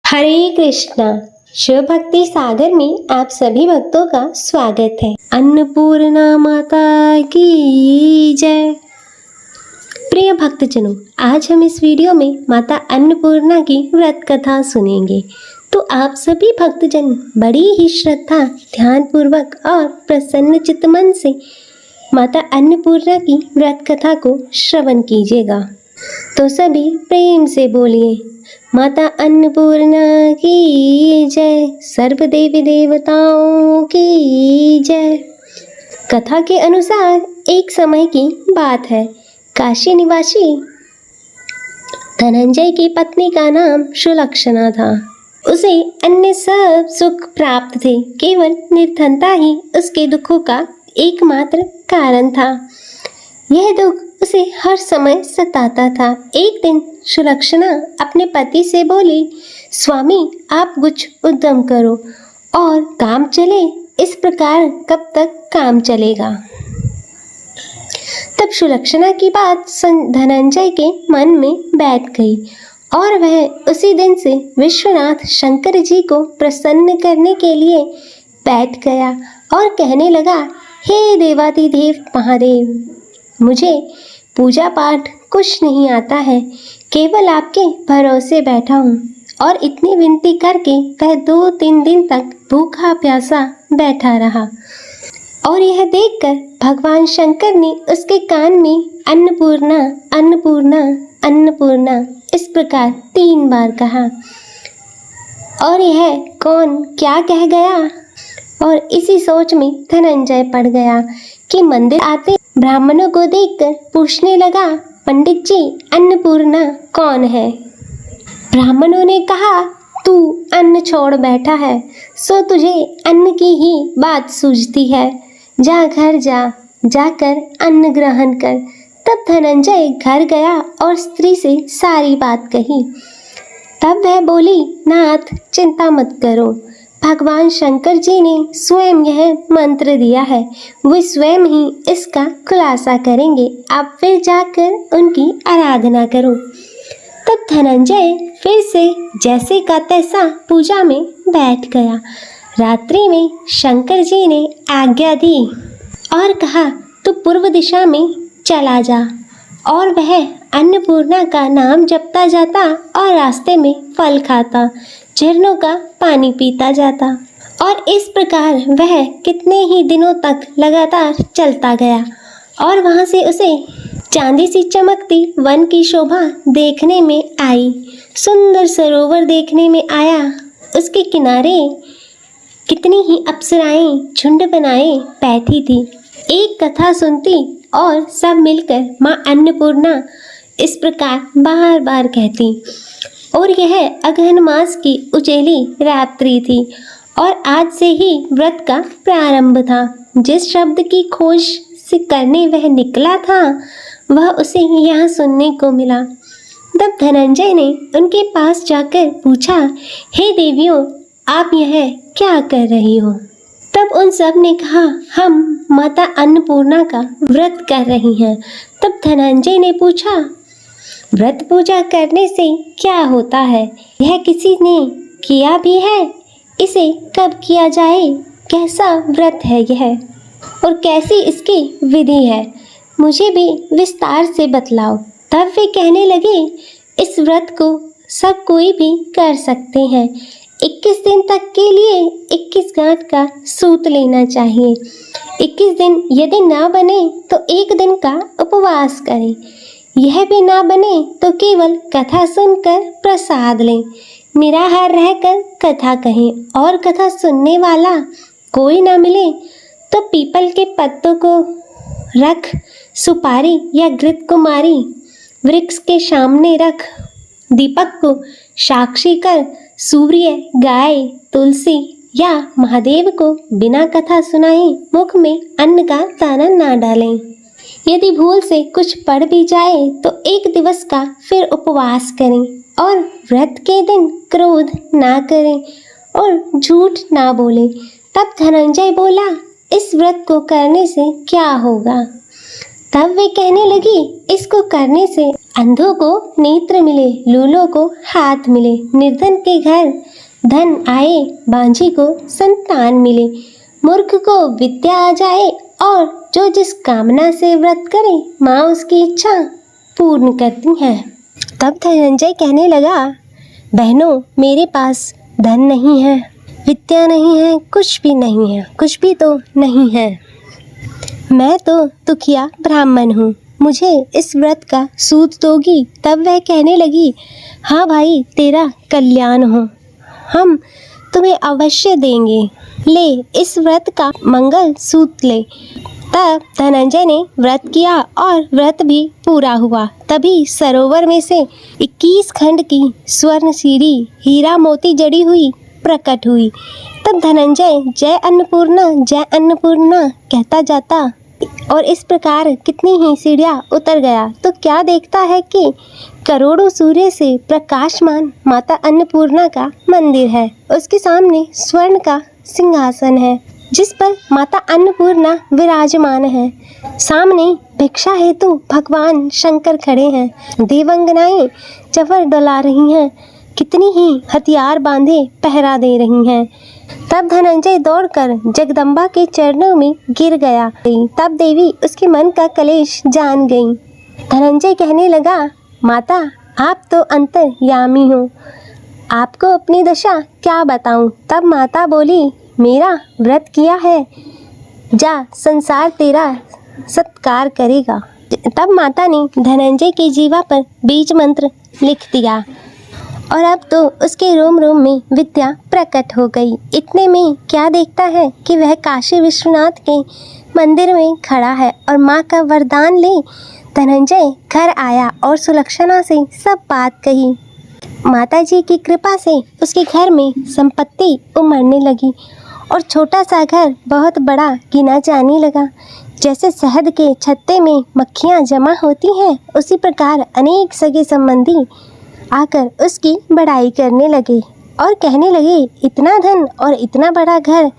हरे कृष्णा। शिव भक्ति सागर में आप सभी भक्तों का स्वागत है। अन्नपूर्णा माता की जय। प्रिय भक्तजनों, आज हम इस वीडियो में माता अन्नपूर्णा की व्रत कथा सुनेंगे। तो आप सभी भक्तजन बड़ी ही श्रद्धा, ध्यान पूर्वक और प्रसन्न चित्त मन से माता अन्नपूर्णा की व्रत कथा को श्रवण कीजिएगा। तो सभी प्रेम से बोलिए, माता अन्नपूर्णा की जय, सर्व देवी देवताओं की जय। कथा के अनुसार एक समय की बात है। काशी निवासी धनंजय की पत्नी का नाम सुलक्षणा था। उसे अन्य सब सुख प्राप्त थे, केवल निर्धनता ही उसके दुखों का एकमात्र कारण था। यह दुख उसे हर समय सताता था। एक दिन सुलक्षणा अपने पति से बोली, स्वामी आप कुछ उद्यम करो और काम चले। इस प्रकार कब तक काम चलेगा। तब सुलक्षणा की बात धनंजय के मन में बैठ गई और वह उसी दिन से विश्वनाथ शंकर जी को प्रसन्न करने के लिए बैठ गया और कहने लगा, हे देवाधिदेव महादेव, मुझे पूजा पाठ कुछ नहीं आता है, केवल आपके भरोसे बैठा हूँ। और इतनी विनती करके वह 2-3 दिन तक भूखा प्यासा बैठा रहा। और यह देखकर भगवान शंकर ने उसके कान में अन्नपूर्णा अन्नपूर्णा अन्नपूर्णा इस प्रकार 3 बार कहा। और यह कौन क्या कह गया। और इसी सोच में धनंजय पड़ गया कि मंदिर आते ब्राह्मणों को देखकर पूछने लगा, पंडित जी अन्नपूर्णा कौन है। ब्राह्मणों ने कहा, तू अन्न छोड़ बैठा है, सो तुझे अन्न की ही बात सूझती है। जा घर जाकर अन्न ग्रहण कर। तब धनंजय घर गया और स्त्री से सारी बात कही। तब वह बोली, नाथ चिंता मत करो, भगवान शंकर जी ने स्वयं यह मंत्र दिया है, वे स्वयं ही इसका खुलासा करेंगे। आप फिर जाकर उनकी आराधना करो। तब धनंजय फिर से जैसे का तैसा पूजा में बैठ गया। रात्रि में शंकर जी ने आज्ञा दी और कहा, तू पूर्व दिशा में चला जा। और वह अन्नपूर्णा का नाम जपता जाता और रास्ते में फल खाता, झरनों का पानी पीता जाता। और इस प्रकार वह कितने ही दिनों तक लगातार चलता गया। और वहाँ से उसे चांदी सी चमकती वन की शोभा देखने में आई। सुंदर सरोवर देखने में आया। उसके किनारे कितनी ही अप्सराएं झुंड बनाए बैठी थी, एक कथा सुनती और सब मिलकर माँ अन्नपूर्णा इस प्रकार बार बार कहती। और यह अगहन मास की उजेली रात्रि थी और आज से ही व्रत का प्रारंभ था। जिस शब्द की खोज से करने वह निकला था, वह उसे यहाँ सुनने को मिला। तब धनंजय ने उनके पास जाकर पूछा, हे देवियों, आप यह क्या कर रही हो। तब उन सब ने कहा, हम माता अन्नपूर्णा का व्रत कर रही हैं। तब धनंजय ने पूछा, व्रत पूजा करने से क्या होता है, यह किसी ने किया भी है, इसे कब किया जाए, कैसा व्रत है यह और कैसी इसकी विधि है, मुझे भी विस्तार से बतलाओ। तब वे कहने लगे, इस व्रत को सब कोई भी कर सकते हैं। 21 दिन तक के लिए 21 गांठ का सूत लेना चाहिए। 21 दिन यदि ना बने तो 1 दिन का उपवास करें। यह भी ना बने तो केवल कथा सुनकर प्रसाद लें। निराहार रहकर कथा कहें और कथा सुनने वाला कोई ना मिले तो पीपल के पत्तों को रख, सुपारी या घृत कुमारी वृक्ष के सामने रख, दीपक को साक्षी कर सूर्य, गाय, तुलसी या महादेव को बिना कथा सुनाए मुख में अन्न का दाना ना डालें। यदि भूल से कुछ पड़ भी जाए तो 1 दिवस का फिर उपवास करें और व्रत के दिन क्रोध ना करें और झूठ ना बोलें। तब धनंजय बोला, इस व्रत को करने से क्या होगा। तब वे कहने लगी, इसको करने से अंधों को नेत्र मिले, लूलों को हाथ मिले, निर्धन के घर धन आए, बांझी को संतान मिले, मूर्ख को विद्या आ जाए और जो जिस कामना से व्रत करे माँ उसकी इच्छा पूर्ण करती है। तब धनंजय कहने लगा, बहनों मेरे पास धन नहीं है, विद्या नहीं है, कुछ भी नहीं है, कुछ भी तो नहीं है। मैं तो दुखिया ब्राह्मण हूँ, मुझे इस व्रत का सूद दोगी? तब वह कहने लगी, हाँ भाई तेरा कल्याण हो, हम तुम्हें अवश्य देंगे, ले इस व्रत का मंगल सूत ले। तब धनंजय ने व्रत किया और व्रत भी पूरा हुआ। तभी सरोवर में से 21 खंड की स्वर्ण सीढ़ी हीरा मोती जड़ी हुई प्रकट हुई। तब धनंजय जय अन्नपूर्णा कहता जाता और इस प्रकार कितनी ही सीढ़ियाँ उतर गया तो क्या देखता है कि करोड़ों सूर्य से प्रकाशमान माता अन्नपूर्णा का मंदिर है। उसके सामने स्वर्ण का सिंहासन है जिस पर माता अन्नपूर्णा विराजमान है। सामने भिक्षा हेतु भगवान शंकर खड़े हैं। देवंगनाएं चवर डला रही हैं, कितनी ही हथियार बांधे पहरा दे रही हैं। तब धनंजय दौड़कर जगदम्बा के चरणों में गिर गया। तब देवी उसके मन का कलेश जान गई। धनंजय कहने लगा, माता आप तो अंतर्यामी हो, आपको अपनी दशा क्या बताऊं। तब माता बोली, मेरा व्रत किया है, जा संसार तेरा सत्कार करेगा। तब माता ने धनंजय के जीवा पर बीज मंत्र लिख दिया और अब तो उसके रोम रोम में विद्या प्रकट हो गई। इतने में क्या देखता है कि वह काशी विश्वनाथ के मंदिर में खड़ा है और माँ का वरदान ले धनंजय घर आया और सुलक्षणा से सब बात कही। माता जी की कृपा से उसके घर में संपत्ति उमड़ने लगी और छोटा सा घर बहुत बड़ा गिना जाने लगा। जैसे शहद के छत्ते में मक्खियाँ जमा होती हैं, उसी प्रकार अनेक सगे संबंधी आकर उसकी बड़ाई करने लगे और कहने लगे, इतना धन और इतना बड़ा घर,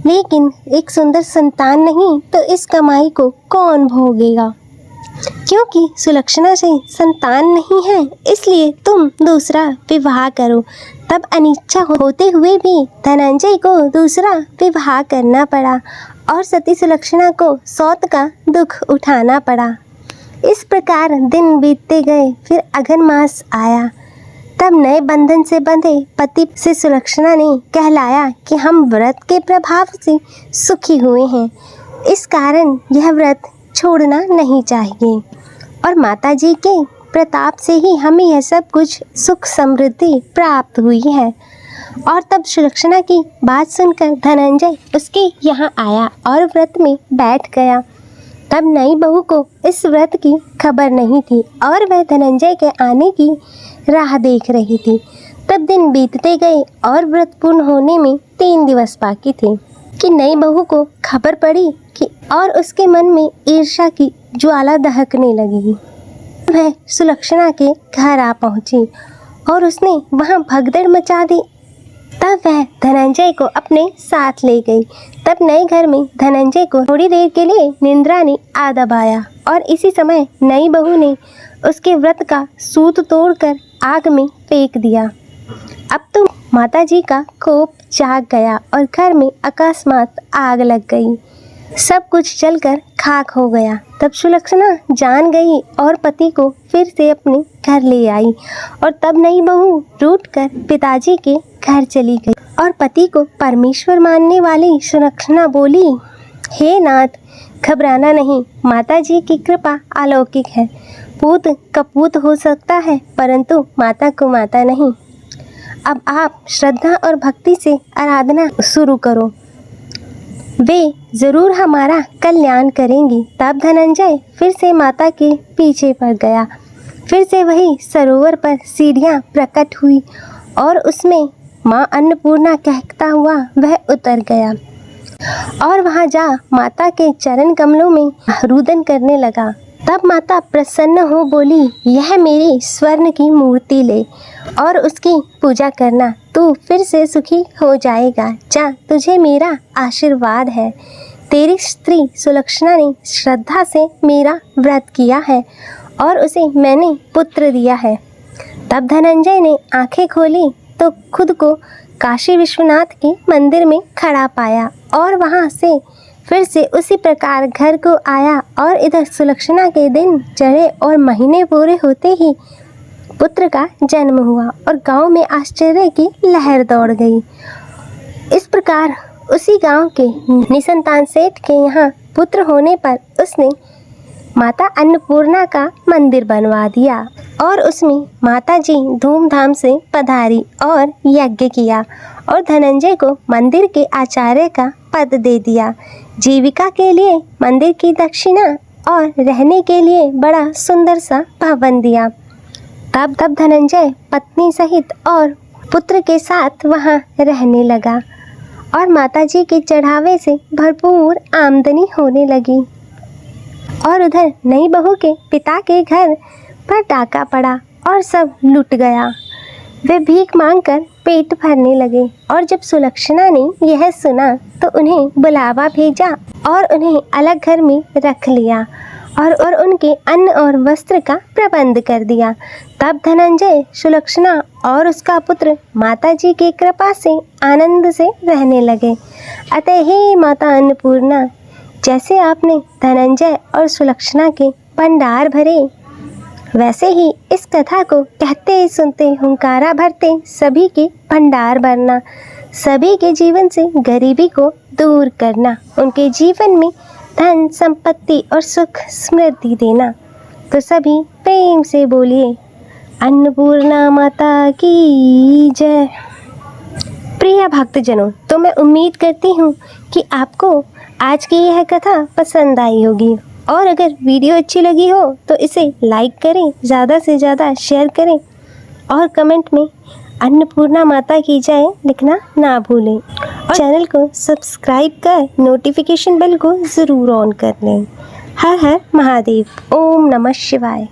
लेकिन एक सुंदर संतान नहीं तो इस कमाई को कौन भोगेगा। क्योंकि सुलक्षणा से संतान नहीं है इसलिए तुम दूसरा विवाह करो। तब अनिच्छा होते हुए भी धनंजय को दूसरा विवाह करना पड़ा और सती सुलक्षणा को सौत का दुख उठाना पड़ा। इस प्रकार दिन बीतते गए। फिर अघन मास आया। तब नए बंधन से बंधे पति से सुलक्षणा ने कहलाया कि हम व्रत के प्रभाव से सुखी हुए हैं, इस कारण यह व्रत छोड़ना नहीं चाहिए और माता जी के प्रताप से ही हमें यह सब कुछ सुख समृद्धि प्राप्त हुई है। और तब सुलक्षणा की बात सुनकर धनंजय उसके यहाँ आया और व्रत में बैठ गया। तब नई बहू को इस व्रत की खबर नहीं थी और वह धनंजय के आने की राह देख रही थी। तब दिन बीतते गए और व्रत पूर्ण होने में 3 दिवस बाकी थे कि नई बहू को खबर पड़ी कि और उसके मन में ईर्ष्या की ज्वाला दहकने लगी। वह सुलक्षणा के घर आ पहुंची और उसने वहां भगदड़ मचा दी। तब वह धनंजय को अपने साथ ले गई। तब नए घर में धनंजय को थोड़ी देर के लिए निंद्रा ने आ दबाया और इसी समय नई बहू ने उसके व्रत का सूत तोड़कर आग में फेंक दिया। अब तो माता जी का कोप जाग गया और घर में अकस्मात आग लग गई। सब कुछ जलकर खाक हो गया। तब सुलक्षणा जान गई और पति को फिर से अपने घर ले आई और तब नई बहू रूठकर पिताजी के घर चली गई और पति को परमेश्वर मानने वाली सुलक्षणा बोली, हे नाथ, घबराना नहीं, माता जी की कृपा अलौकिक है। पूत कपूत हो सकता है परंतु माता को माता नहीं। अब आप श्रद्धा और भक्ति से आराधना शुरू करो, वे जरूर हमारा कल्याण करेंगी। तब धनंजय फिर से माता के पीछे पड़ गया। फिर से वही सरोवर पर सीढ़ियाँ प्रकट हुई और उसमें माँ अन्नपूर्णा कहता हुआ वह उतर गया और वहाँ जा माता के चरण कमलों में रुदन करने लगा। तब माता प्रसन्न हो बोली, यह मेरी स्वर्ण की मूर्ति ले और उसकी पूजा करना, तू फिर से सुखी हो जाएगा। जा, तुझे मेरा आशीर्वाद है। तेरी स्त्री सुलक्षणा ने श्रद्धा से मेरा व्रत किया है और उसे मैंने पुत्र दिया है। तब धनंजय ने आंखें खोली तो खुद को काशी विश्वनाथ के मंदिर में खड़ा पाया और वहां से फिर से उसी प्रकार घर को आया। और इधर सुलक्षणा के दिन चढ़े और महीने पूरे होते ही पुत्र का जन्म हुआ और गांव में आश्चर्य की लहर दौड़ गई। इस प्रकार उसी गांव के निसंतान सेठ के यहाँ पुत्र होने पर उसने माता अन्नपूर्णा का मंदिर बनवा दिया और उसमें माता जी धूमधाम से पधारी और यज्ञ किया और धनंजय को मंदिर के आचार्य का पद दे दिया। जीविका के लिए मंदिर की दक्षिणा और रहने के लिए बड़ा सुंदर सा भवन दिया। तब धनंजय पत्नी सहित और पुत्र के साथ वहाँ रहने लगा और माताजी के चढ़ावे से भरपूर आमदनी होने लगी। और उधर नई बहू के पिता के घर पर डाका पड़ा और सब लुट गया। वे भीख मांगकर पेट भरने लगे और जब सुलक्षणा ने यह सुना तो उन्हें बुलावा भेजा और उन्हें अलग घर में रख लिया और उनके अन्न और वस्त्र का प्रबंध कर दिया। तब धनंजय, सुलक्षणा और उसका पुत्र माताजी की कृपा से आनंद से रहने लगे। अतः हे माता अन्नपूर्णा, जैसे आपने धनंजय और सुलक्षणा के भंडार भरे, वैसे ही इस कथा को कहते सुनते हुंकारा भरते सभी के भंडार भरना, सभी के जीवन से गरीबी को दूर करना, उनके जीवन में धन संपत्ति और सुख समृद्धि देना। तो सभी प्रेम से बोलिए अन्नपूर्णा माता की जय। प्रिय भक्तजनों, तो मैं उम्मीद करती हूँ कि आपको आज की यह कथा पसंद आई होगी और अगर वीडियो अच्छी लगी हो तो इसे लाइक करें, ज़्यादा से ज़्यादा शेयर करें और कमेंट में अन्नपूर्णा माता की जय लिखना ना भूलें और चैनल को सब्सक्राइब कर नोटिफिकेशन बेल को ज़रूर ऑन कर लें। हर हर महादेव। ओम नमः शिवाय।